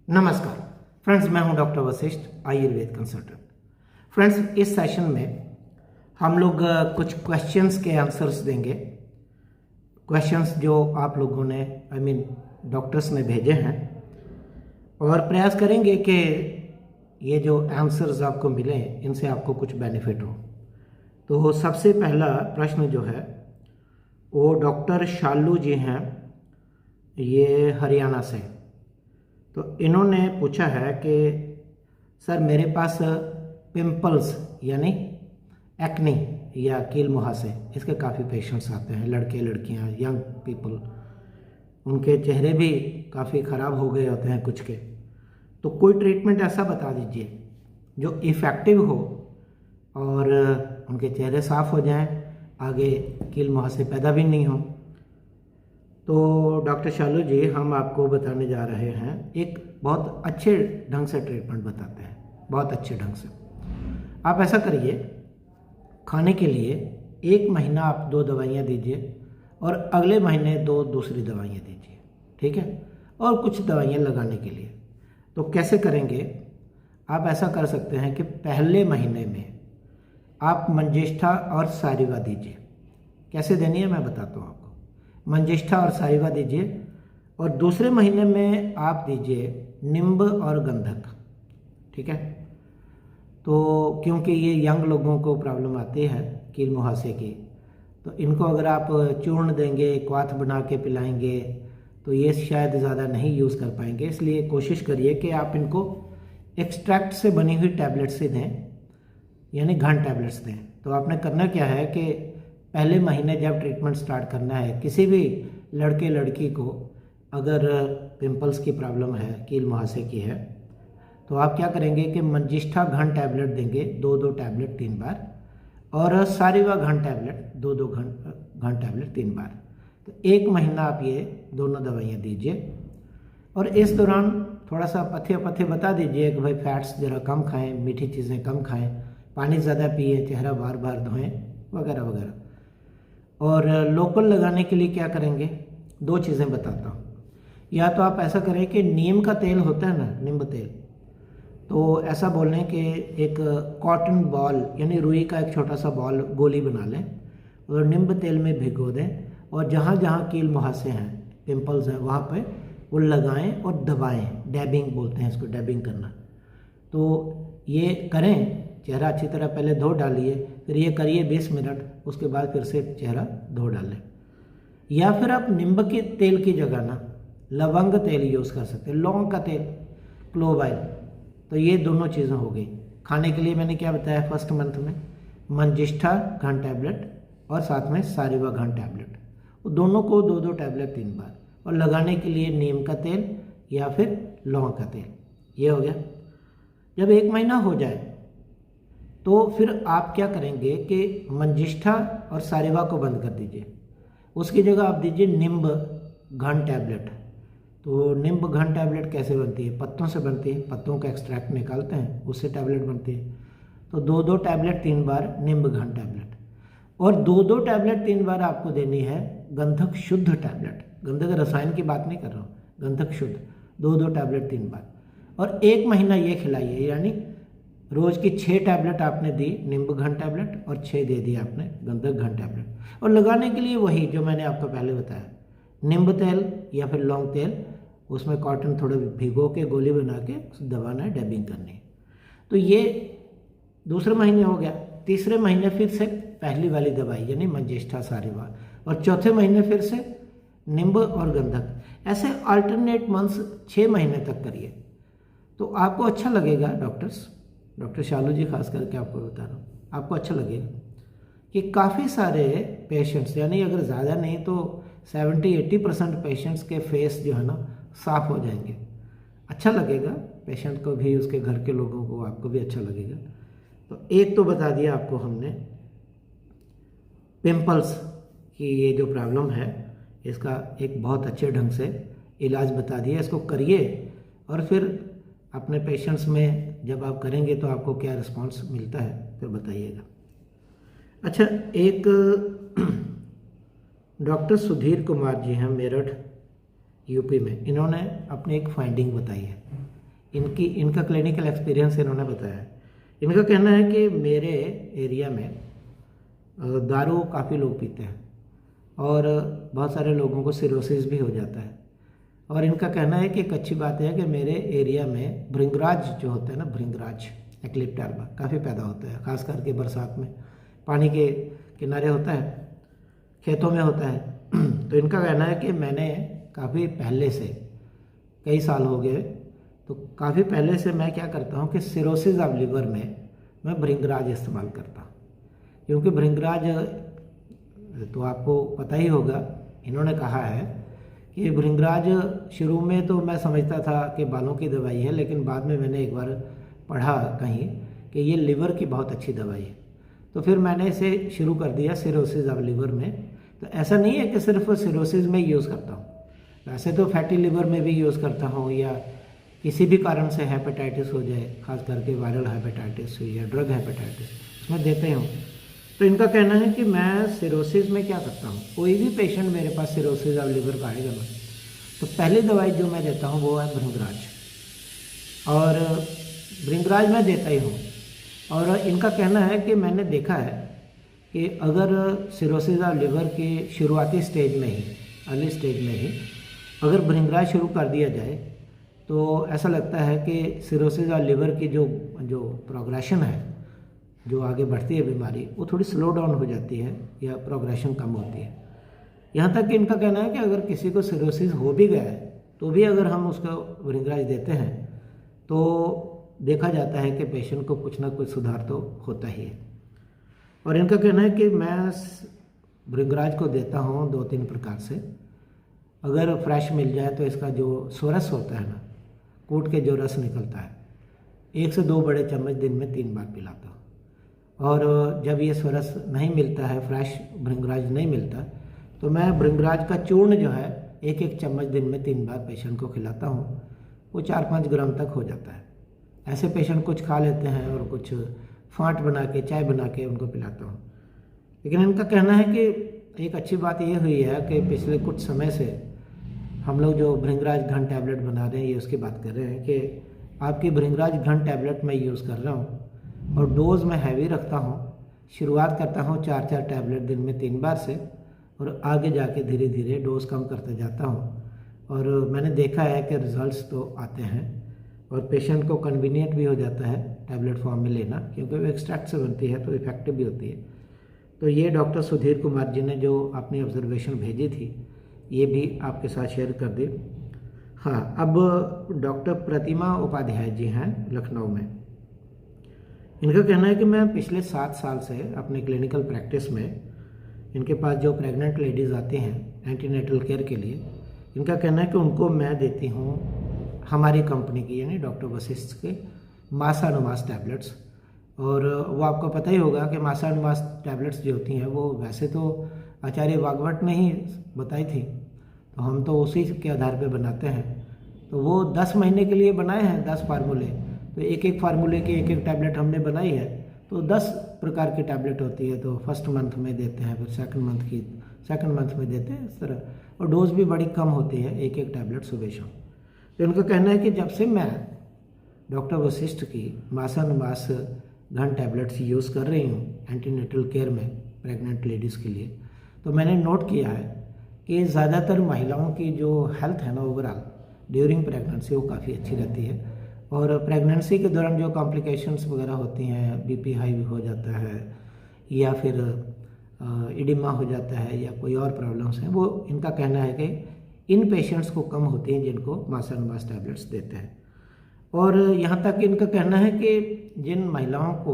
नमस्कार फ्रेंड्स, मैं हूं doctor Vashishtha, Ayurveda consultant. Friends, इस सेशन में हम लोग कुछ क्वेश्चंस के आंसर्स देंगे। क्वेश्चंस जो आप लोगों ने डॉक्टर्स ने भेजे हैं, और प्रयास करेंगे कि ये जो आंसर्स आपको मिले इनसे आपको कुछ बेनिफिट हो। तो सबसे पहला प्रश्न जो है वो डॉक्टर शालू जी हैं, ये हरियाणा से। तो इन्होंने पूछा है कि सर मेरे पास पिंपल्स यानी एक्ने या कील मुहासे, इसके काफ़ी पेशेंट्स आते हैं, लड़के लड़कियां, यंग पीपल। उनके चेहरे भी काफ़ी ख़राब हो गए होते हैं कुछ के। तो कोई ट्रीटमेंट ऐसा बता दीजिए जो इफ़ेक्टिव हो और उनके चेहरे साफ़ हो जाएं, आगे कील मुहासे पैदा भी नहीं हो। तो डॉक्टर शालू जी, हम आपको बताने जा रहे हैं, एक बहुत अच्छे ढंग से ट्रीटमेंट बताते हैं, बहुत अच्छे ढंग से। आप ऐसा करिए, खाने के लिए 1 महीना आप 2 दवाइयाँ दीजिए और अगले महीने 2 दूसरी दवाइयाँ दीजिए, ठीक है। और कुछ दवाइयाँ लगाने के लिए तो कैसे करेंगे, आप ऐसा कर सकते हैं कि पहले महीने में आप मंजिष्ठा और सारिवा दीजिए। कैसे देनी है मैं बताता हूँ आपको। मंजिष्ठा और सारिवा दीजिए, और दूसरे महीने में आप दीजिए निम्ब और गंधक, ठीक है। तो क्योंकि ये यंग लोगों को प्रॉब्लम आती है कील मुहासे की, तो इनको अगर आप चूर्ण देंगे, क्वाथ बना के पिलाएंगे, तो ये शायद ज़्यादा नहीं यूज़ कर पाएंगे। इसलिए कोशिश करिए कि आप इनको एक्सट्रैक्ट से बनी हुई टैबलेट्स से दें, यानी घन टैबलेट्स दें। तो आपने करना क्या है कि पहले महीने जब ट्रीटमेंट स्टार्ट करना है, किसी भी लड़के लड़की को अगर पिंपल्स की प्रॉब्लम है, कील मुहासे की है, तो आप क्या करेंगे कि मंजिष्ठा घन टैबलेट देंगे 2-2 टैबलेट 3 बार, और सारिवा घन टैबलेट 2-2 घन टैबलेट 3 बार। तो 1 महीना आप ये दोनों दवाइयाँ दीजिए। और इस दौरान थोड़ा सा पथ्य बता दीजिए कि भाई फैट्स ज़रा कम खाएँ, मीठी चीज़ें कम खाएँ, पानी ज़्यादा पिए, चेहरा बार बार धोएँ, वगैरह वगैरह। और लोकल लगाने के लिए क्या करेंगे, 2 चीज़ें बताता हूँ। या तो आप ऐसा करें कि नीम का तेल होता है ना, नींब तेल, तो ऐसा बोल लें कि एक कॉटन बॉल यानी रुई का एक छोटा सा बॉल गोली बना लें और नींब तेल में भिगो दें, और जहाँ जहाँ कील मुहासे हैं, पिंपल्स हैं, वहाँ पे वो लगाएं और दबाएं। डैबिंग बोलते हैं इसको, डैबिंग करना। तो ये करें, चेहरा अच्छी तरह पहले धो डालिए, फिर ये करिए 20 मिनट, उसके बाद फिर से चेहरा धो डालें। या फिर आप नींब के तेल की जगह ना लवंग तेल यूज़ कर सकते हैं, लौंग का तेल, क्लोव ऑयल। तो ये दोनों चीज़ें हो गई। खाने के लिए मैंने क्या बताया, फर्स्ट मंथ में मंजिष्ठा घन टैबलेट और साथ में सारिवा घन टैबलेट, वो दोनों को 2-2 टैबलेट 3 बार। और लगाने के लिए नीम का तेल या फिर लौंग का तेल। ये हो गया। जब 1 महीना हो जाए तो फिर आप क्या करेंगे कि मंजिष्ठा और सारिवा को बंद कर दीजिए, उसकी जगह आप दीजिए निम्ब घन टैबलेट। तो निम्ब घन टैबलेट कैसे बनती है, पत्तों से बनती है, पत्तों का एक्सट्रैक्ट निकालते हैं, उससे टैबलेट बनती है। तो 2-2 टैबलेट 3 बार निम्ब घन टैबलेट, और 2-2 टैबलेट 3 बार आपको देनी है गंधक शुद्ध टैबलेट। गंधक रसायन की बात नहीं कर रहा हूँ, गंधक शुद्ध 2-2 टैबलेट 3 बार। और 1 महीना ये खिलाइए, यानी रोज़ की 6 टैबलेट आपने दी नींब घन टैबलेट, और 6 दे दी आपने गंधक घन टैबलेट। और लगाने के लिए वही जो मैंने आपको पहले बताया, नींब तेल या फिर लौंग तेल, उसमें कॉटन थोड़े भिगो के गोली बना के दबाना है, डैबिंग करनी है। तो ये दूसरे महीने हो गया। तीसरे महीने फिर से पहली वाली दवाई यानी मंजिष्ठा सारिवा, और चौथे महीने फिर से नींब और गंधक। ऐसे अल्टरनेट मंथ्स 6 महीने तक करिए, तो आपको अच्छा लगेगा। डॉक्टर शालू जी खास करके आपको बता रहा हूँ, आपको अच्छा लगेगा कि काफ़ी सारे पेशेंट्स, यानी अगर ज़्यादा नहीं तो 70-80% पेशेंट्स के फेस जो है ना साफ हो जाएंगे। अच्छा लगेगा पेशेंट को भी, उसके घर के लोगों को, आपको भी अच्छा लगेगा। तो एक तो बता दिया आपको हमने पिंपल्स की ये जो प्रॉब्लम है, इसका एक बहुत अच्छे ढंग से इलाज बता दिया। इसको करिए, और फिर अपने पेशेंट्स में जब आप करेंगे तो आपको क्या रिस्पांस मिलता है फिर बताइएगा। अच्छा, एक डॉक्टर सुधीर कुमार जी हैं, मेरठ यूपी में। इन्होंने अपनी एक फाइंडिंग बताई है। इनका क्लिनिकल एक्सपीरियंस इन्होंने बताया है। इनका कहना है कि मेरे एरिया में दारू काफ़ी लोग पीते हैं और बहुत सारे लोगों को सिरोसिस भी हो जाता है। और इनका कहना है कि एक अच्छी बात है कि मेरे एरिया में भृंगराज जो होता है ना, भृंगराज एक्लिप्टार्बा काफ़ी पैदा होता है, खास करके बरसात में पानी के किनारे होता है, खेतों में होता है। तो इनका कहना है कि मैंने काफ़ी पहले से, कई साल हो गए, तो काफ़ी पहले से मैं क्या करता हूँ कि सिरोसिस ऑफ लीवर में मैं भृंगराज इस्तेमाल करता हूँ। क्योंकि भृंगराज तो आपको पता ही होगा, इन्होंने कहा है कि भृंगराज शुरू में तो मैं समझता था कि बालों की दवाई है, लेकिन बाद में मैंने एक बार पढ़ा कहीं कि ये लिवर की बहुत अच्छी दवाई है, तो फिर मैंने इसे शुरू कर दिया सिरोसिस ऑफ लिवर में। तो ऐसा नहीं है कि सिर्फ सिरोसिस में यूज़ करता हूँ, वैसे तो फैटी लिवर में भी यूज़ करता हूँ, या किसी भी कारण से हेपेटाइटिस हो जाए, खास करके वायरल हेपेटाइटिस या ड्रग हेपेटाइटिस, उसमें देते हूँ। तो इनका कहना है कि मैं सिरोसिस में क्या करता हूँ, कोई भी पेशेंट मेरे पास सिरोसिस ऑफ लिवर का आएगा ना, तो पहली दवाई जो मैं देता हूँ वो है भृंगराज, और भृंगराज मैं देता ही हूँ। और इनका कहना है कि मैंने देखा है कि अगर सिरोसिस ऑफ लिवर के शुरुआती स्टेज में ही, अर्ली स्टेज में ही अगर भृंगराज शुरू कर दिया जाए तो ऐसा लगता है कि सिरोसिस ऑफ लिवर की जो प्रोग्रेशन है, जो आगे बढ़ती है बीमारी, वो थोड़ी स्लो डाउन हो जाती है या प्रोग्रेशन कम होती है। यहाँ तक कि इनका कहना है कि अगर किसी को सिरोसिस हो भी गया है तो भी अगर हम उसको भृंगराज देते हैं तो देखा जाता है कि पेशेंट को कुछ ना कुछ सुधार तो होता ही है। और इनका कहना है कि मैं भृंगराज को देता हूँ 2-3 प्रकार से। अगर फ्रेश मिल जाए तो इसका जो सोरस होता है ना, कूट के जो रस निकलता है, 1 से 2 बड़े चम्मच दिन में 3 बार पिलाता हूँ। और जब ये सोरस नहीं मिलता है, फ्रेश भृंगराज नहीं मिलता, तो मैं भृंगराज का चूर्ण जो है 1-1 चम्मच दिन में 3 बार पेशेंट को खिलाता हूँ। वो 4-5 ग्राम तक हो जाता है। ऐसे पेशेंट कुछ खा लेते हैं और कुछ फाँट बना के, चाय बना के उनको पिलाता हूँ। लेकिन इनका कहना है कि एक अच्छी बात ये हुई है कि पिछले कुछ समय से हम लोग जो भृंगराज घन टैबलेट बना रहे हैं, ये उसकी बात कर रहे हैं कि आपकी भृंगराज घन टैबलेट मैं यूज़ कर रहा हूँ और डोज में हैवी रखता हूँ। शुरुआत करता हूँ 4-4 टैबलेट दिन में 3 बार से, और आगे जाके धीरे धीरे डोज कम करते जाता हूँ। और मैंने देखा है कि रिजल्ट्स तो आते हैं और पेशेंट को कन्वीनियंट भी हो जाता है टैबलेट फॉर्म में लेना, क्योंकि वो एक्सट्रैक्ट से बनती है तो इफेक्टिव भी होती है। तो ये डॉक्टर सुधीर कुमार जी ने जो अपनी ऑब्जर्वेशन भेजी थी, ये भी आपके साथ शेयर कर दी। हाँ, अब डॉक्टर प्रतिमा उपाध्याय जी हैं लखनऊ में। इनका कहना है कि मैं पिछले 7 साल से अपने क्लिनिकल प्रैक्टिस में इनके पास जो प्रेग्नेंट लेडीज़ आती हैं एंटीनेटल केयर के लिए, इनका कहना है कि उनको मैं देती हूँ हमारी कंपनी की, यानी डॉक्टर वशिष्ठ के मासानुमास टैबलेट्स। और वो आपको पता ही होगा कि मासानुमास टैबलेट्स जो होती हैं वो वैसे तो आचार्य वाग्भट ने ही बताई थी, तो हम तो उसी के आधार पे बनाते हैं। तो वो 10 महीने के लिए बनाए हैं 10 फार्मूले, तो एक एक फार्मूले की एक एक टैबलेट हमने बनाई है, तो 10 प्रकार की टैबलेट होती है। तो फर्स्ट मंथ में देते हैं, फिर सेकंड मंथ में देते हैं, इस तरह। और डोज भी बड़ी कम होती है, एक एक टैबलेट सुबह शाम। तो उनका कहना है कि जब से मैं डॉक्टर वशिष्ठ की मासानुमास घन टैबलेट्स यूज़ कर रही हूँ एंटीनेटल केयर में प्रेग्नेंट लेडीज़ के लिए, तो मैंने नोट किया है कि ज़्यादातर महिलाओं की जो हेल्थ है ना ओवरऑल ड्यूरिंग प्रेगनेंसी, वो काफ़ी अच्छी रहती है। और प्रेगनेंसी के दौरान जो कॉम्प्लिकेशंस वगैरह होती हैं, बीपी हाई हो जाता है या फिर इडिमा हो जाता है या कोई और प्रॉब्लम्स हैं, वो इनका कहना है कि इन पेशेंट्स को कम होती हैं जिनको मासानुमास टैबलेट्स देते हैं। और यहाँ तक इनका कहना है कि जिन महिलाओं को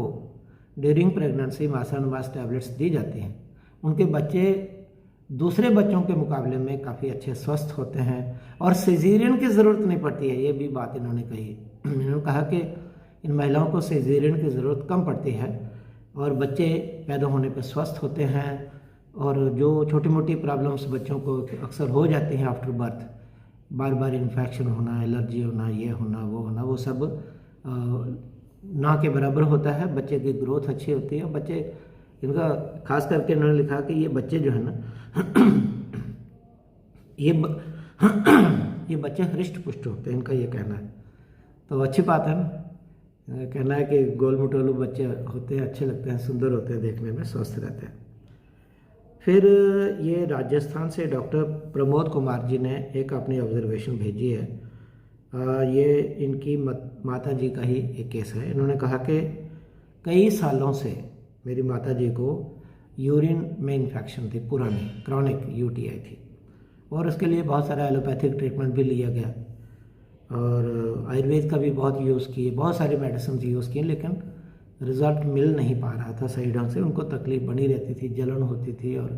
ड्यूरिंग प्रेगनेंसी मासानुमास टैबलेट्स दी जाती हैं, उनके बच्चे दूसरे बच्चों के मुकाबले में काफ़ी अच्छे स्वस्थ होते हैं और सिजेरियन की ज़रूरत नहीं पड़ती है। ये भी बात इन्होंने कही। इन्होंने कहा कि इन महिलाओं को सिजेरियन की ज़रूरत कम पड़ती है और बच्चे पैदा होने पर स्वस्थ होते हैं। और जो छोटी मोटी प्रॉब्लम्स बच्चों को अक्सर हो जाती हैं आफ्टर बर्थ, बार बार इन्फेक्शन होना, एलर्जी होना, ये होना, वो सब ना के बराबर होता है। बच्चे की ग्रोथ अच्छी होती है। बच्चे, इनका खास करके इन्होंने लिखा कि ये बच्चे जो है ना ये बच्चे हृष्ट पुष्ट होते हैं, इनका ये कहना है। तो अच्छी बात है ना। कहना है कि गोल मटोलू बच्चे होते हैं, अच्छे लगते हैं, सुंदर होते हैं, देखने में स्वस्थ रहते हैं। फिर ये राजस्थान से डॉक्टर प्रमोद कुमार जी ने एक अपनी ऑब्जर्वेशन भेजी है। ये इनकी माता जी का ही एक केस है। इन्होंने कहा कि कई सालों से मेरी माता जी को यूरिन में इन्फेक्शन थी, पुरानी क्रॉनिक यूटीआई थी, और उसके लिए बहुत सारा एलोपैथिक ट्रीटमेंट भी लिया गया और आयुर्वेद का भी बहुत यूज़ किए, बहुत सारी मेडिसिन यूज़ किए, लेकिन रिज़ल्ट मिल नहीं पा रहा था सही ढंग से। उनको तकलीफ बनी रहती थी, जलन होती थी और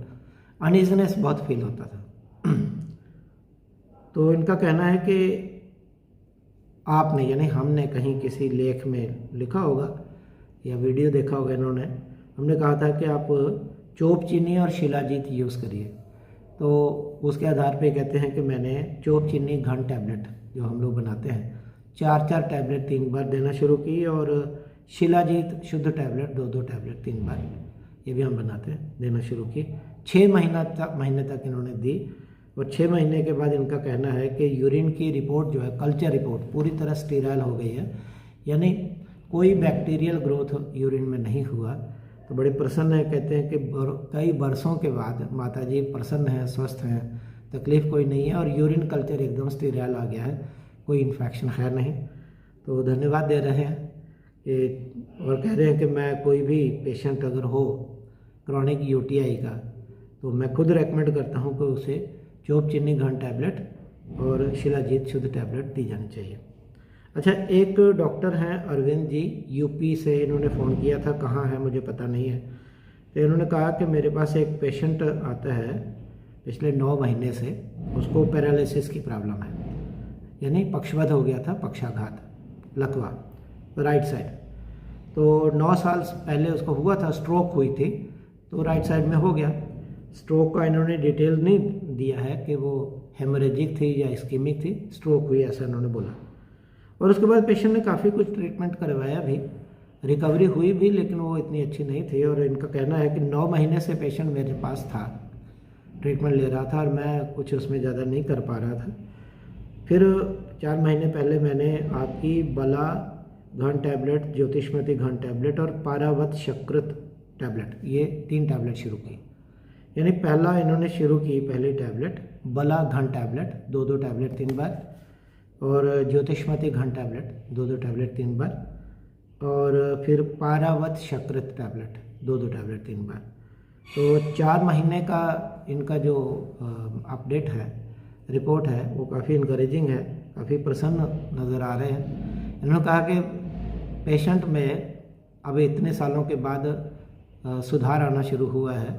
अनईजीनेस बहुत फील होता था। तो इनका कहना है कि आपने यानी हमने कहीं किसी लेख में लिखा होगा या वीडियो देखा होगा, इन्होंने हमने कहा था कि आप चोप चीनी और शिलाजीत यूज़ करिए। तो उसके आधार पे कहते हैं कि मैंने चोप चीनी घन टैबलेट जो हम लोग बनाते हैं 4-4 टैबलेट 3 बार देना शुरू की, और शिलाजीत शुद्ध टैबलेट 2-2 टैबलेट 3 बार ये भी हम बनाते हैं देना शुरू की। 6 महीने तक इन्होंने दी, और 6 महीने के बाद इनका कहना है कि यूरिन की रिपोर्ट जो है, कल्चर रिपोर्ट पूरी तरह स्टेराइल हो गई है, यानी कोई बैक्टीरियल ग्रोथ यूरिन में नहीं हुआ। तो बड़े प्रसन्न है, कहते हैं कि कई बरसों के बाद माताजी प्रसन्न हैं, स्वस्थ हैं, तकलीफ़ कोई नहीं है, और यूरिन कल्चर एकदम स्टेराइल आ गया है, कोई इन्फेक्शन है नहीं। तो धन्यवाद दे रहे हैं और कह रहे हैं कि मैं कोई भी पेशेंट अगर हो क्रॉनिक यूटीआई का, तो मैं खुद रेकमेंड करता हूँ कि उसे चोप चीनी घन टैबलेट और शिलाजीत शुद्ध टैबलेट दी जानी चाहिए। अच्छा, एक डॉक्टर हैं अरविंद जी, यूपी से इन्होंने फ़ोन किया था, कहाँ है मुझे पता नहीं है। तो इन्होंने कहा कि मेरे पास एक पेशेंट आता है पिछले 9 महीने से, उसको पैरालिसिस की प्रॉब्लम है, यानी पक्षवध हो गया था, पक्षाघात, लकवा राइट साइड। तो 9 साल पहले उसको हुआ था, स्ट्रोक हुई थी, तो राइट साइड में हो गया। स्ट्रोक का इन्होंने डिटेल नहीं दिया है कि वो हेमरेजिक थी या इस्कीमिक थी, स्ट्रोक हुई ऐसा इन्होंने बोला। और उसके बाद पेशेंट ने काफ़ी कुछ ट्रीटमेंट करवाया भी, रिकवरी हुई भी, लेकिन वो इतनी अच्छी नहीं थी। और इनका कहना है कि 9 महीने से पेशेंट मेरे पास था, ट्रीटमेंट ले रहा था, और मैं कुछ उसमें ज़्यादा नहीं कर पा रहा था। फिर 4 महीने पहले मैंने आपकी बला घन टैबलेट, ज्योतिष्मती घन टैबलेट और पारावत शकृत टैबलेट, ये 3 टैबलेट शुरू की। यानी पहला इन्होंने शुरू की पहली टैबलेट बला घन टैबलेट 2-2 टैबलेट 3 बार, और ज्योतिष्मती घन टैबलेट 2-2 टैबलेट 3 बार, और फिर पारावत शकृत टैबलेट 2-2 टैबलेट 3 बार। तो 4 महीने का इनका जो अपडेट है, रिपोर्ट है, वो काफ़ी इनकरेजिंग है, काफ़ी प्रसन्न नज़र आ रहे हैं। इन्होंने कहा कि पेशेंट में अब इतने सालों के बाद सुधार आना शुरू हुआ है,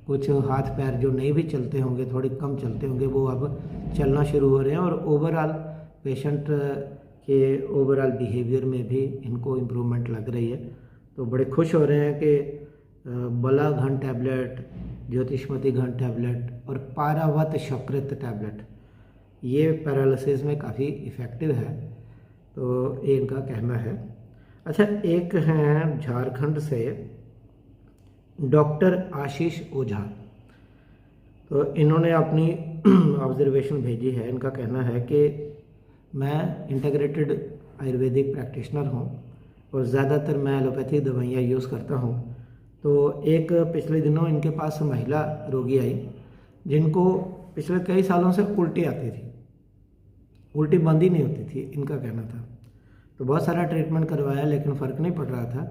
कुछ हाथ पैर जो नहीं भी चलते होंगे, थोड़े कम चलते होंगे, वो अब चलना शुरू हो रहे हैं, और ओवरऑल पेशेंट के ओवरऑल बिहेवियर में भी इनको इम्प्रूवमेंट लग रही है। तो बड़े खुश हो रहे हैं कि बला घन टैबलेट, ज्योतिष्मती घन टैबलेट और पारावत शकृत टैबलेट ये पैरालिसिस में काफ़ी इफ़ेक्टिव है, तो ये इनका कहना है। अच्छा, एक हैं झारखंड से डॉक्टर आशीष ओझा, तो इन्होंने अपनी ऑब्जर्वेशन भेजी है। इनका कहना है कि मैं इंटीग्रेटेड आयुर्वेदिक प्रैक्टिशनर हूँ और ज़्यादातर मैं एलोपैथिक दवाइयाँ यूज़ करता हूँ। तो एक पिछले दिनों इनके पास महिला रोगी आई जिनको पिछले कई सालों से उल्टी आती थी, उल्टी बंद ही नहीं होती थी, इनका कहना था। तो बहुत सारा ट्रीटमेंट करवाया लेकिन फ़र्क नहीं पड़ रहा था।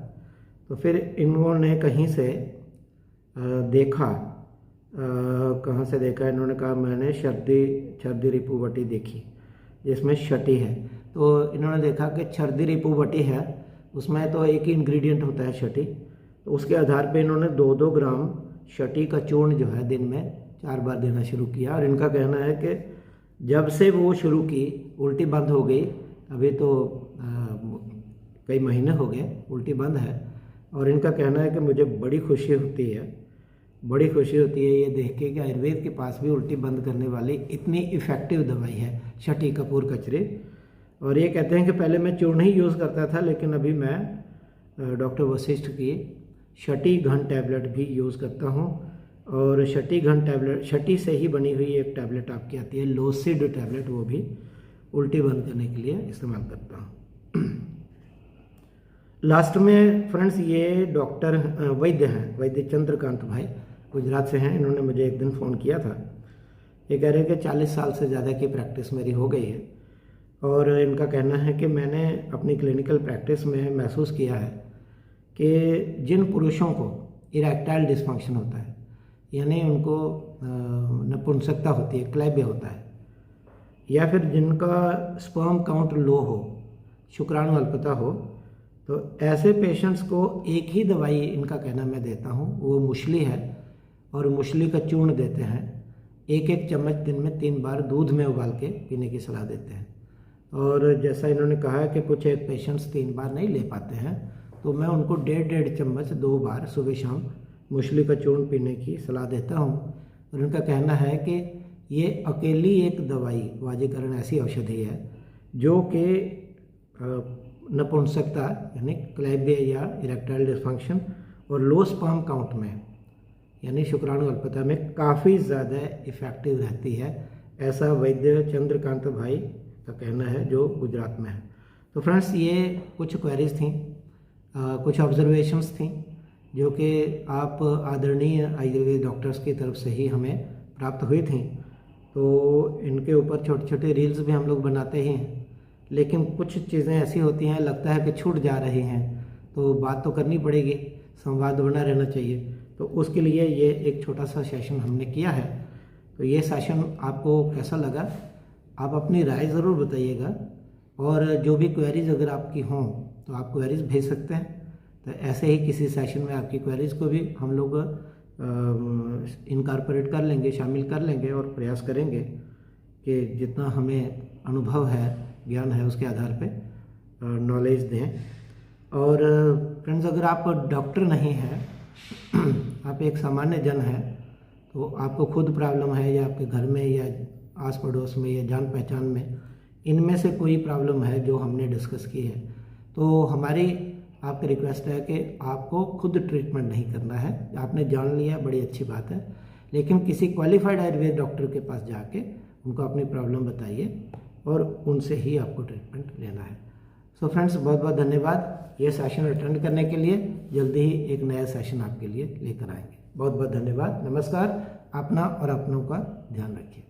तो फिर इन्होंने कहीं से देखा, कहाँ से देखा, इन्होंने कहा मैंने छर्दी रिपुवटी देखी जिसमें शटी है। तो इन्होंने देखा कि छर्दी रिपुवटी है, उसमें तो एक ही इंग्रेडिएंट होता है शटी। तो उसके आधार पे इन्होंने 2-2 ग्राम शटी का चूर्ण जो है दिन में 4 बार देना शुरू किया। और इनका कहना है कि जब से वो शुरू की उल्टी बंद हो गई, अभी तो कई महीने हो गए उल्टी बंद है। और इनका कहना है कि मुझे बड़ी खुशी होती है ये देख के कि आयुर्वेद के पास भी उल्टी बंद करने वाली इतनी इफ़ेक्टिव दवाई है शटी कपूर कचरे। और ये कहते हैं कि पहले मैं चूर्ण ही यूज़ करता था, लेकिन अभी मैं डॉक्टर वशिष्ठ की शटी घन टैबलेट भी यूज़ करता हूँ। और शटी घन टैबलेट, शटी से ही बनी हुई एक टैबलेट आपकी आती है लोसिड टैबलेट, वो भी उल्टी बंद करने के लिए इस्तेमाल करता हूँ। लास्ट में फ्रेंड्स ये डॉक्टर वैद्य हैं, वैद्य चंद्रकांत भाई गुजरात से हैं। इन्होंने मुझे एक दिन फ़ोन किया था। ये कह रहे हैं कि 40 साल से ज़्यादा की प्रैक्टिस मेरी हो गई है और इनका कहना है कि मैंने अपनी क्लिनिकल प्रैक्टिस में महसूस किया है कि जिन पुरुषों को इरेक्टाइल डिस्फंक्शन होता है, यानी उनको नपुंसकता होती है, क्लैब्य होता है, या फिर जिनका स्पर्म काउंट लो हो, शुक्राणु अल्पता हो, तो ऐसे पेशेंट्स को एक ही दवाई इनका कहना मैं देता हूँ, वो मुशली है और मुशली का चूर्ण देते हैं। एक एक चम्मच दिन में 3 बार दूध में उबाल के पीने की सलाह देते हैं। और जैसा इन्होंने कहा है कि कुछ एक पेशेंट्स 3 बार नहीं ले पाते हैं, तो मैं उनको 1.5 चम्मच 2 बार सुबह शाम मुशली का चूर्ण पीने की सलाह देता हूँ। और उनका कहना है कि ये अकेली एक दवाई वाजीकरण ऐसी औषधि है जो कि नपुंसकता यानी क्लैब्य या इरेक्टाइल डिस्फंक्शन और लो स्पर्म काउंट में यानी शुक्राणु अल्पता में काफ़ी ज़्यादा इफ़ेक्टिव रहती है। ऐसा वैद्य चंद्रकांत भाई का कहना है जो गुजरात में है। तो फ्रेंड्स ये कुछ क्वेरीज थी, कुछ ऑब्जर्वेशंस थी जो कि आप आदरणीय आयुर्वेद डॉक्टर्स की तरफ से ही हमें प्राप्त हुई थी। तो इनके ऊपर छोटे छोटे रील्स भी हम लोग बनाते ही हैं, लेकिन कुछ चीज़ें ऐसी होती हैं लगता है कि छूट जा रही हैं, तो बात तो करनी पड़ेगी, संवाद बना रहना चाहिए। तो उसके लिए ये एक छोटा सा सेशन हमने किया है। तो ये सेशन आपको कैसा लगा आप अपनी राय ज़रूर बताइएगा, और जो भी क्वेरीज अगर आपकी हों तो आप क्वेरीज भेज सकते हैं। तो ऐसे ही किसी सेशन में आपकी क्वेरीज को भी हम लोग इनकॉर्पोरेट कर लेंगे, शामिल कर लेंगे और प्रयास करेंगे कि जितना हमें अनुभव है, ज्ञान है, उसके आधार पे नॉलेज दें। और फ्रेंड्स अगर आप डॉक्टर नहीं हैं, आप एक सामान्य जन हैं, तो आपको खुद प्रॉब्लम है या आपके घर में या आस पड़ोस में या जान पहचान में इनमें से कोई प्रॉब्लम है जो हमने डिस्कस की है, तो हमारी आपकी रिक्वेस्ट है कि आपको खुद ट्रीटमेंट नहीं करना है। आपने जान लिया, बड़ी अच्छी बात है, लेकिन किसी क्वालिफाइड आयुर्वेद डॉक्टर के पास जाके उनको अपनी प्रॉब्लम बताइए और उनसे ही आपको ट्रीटमेंट लेना है। सो फ्रेंड्स बहुत बहुत धन्यवाद ये सेशन अटेंड करने के लिए। जल्दी ही एक नया सेशन आपके लिए लेकर आएंगे। बहुत बहुत धन्यवाद। नमस्कार। अपना और अपनों का ध्यान रखिए।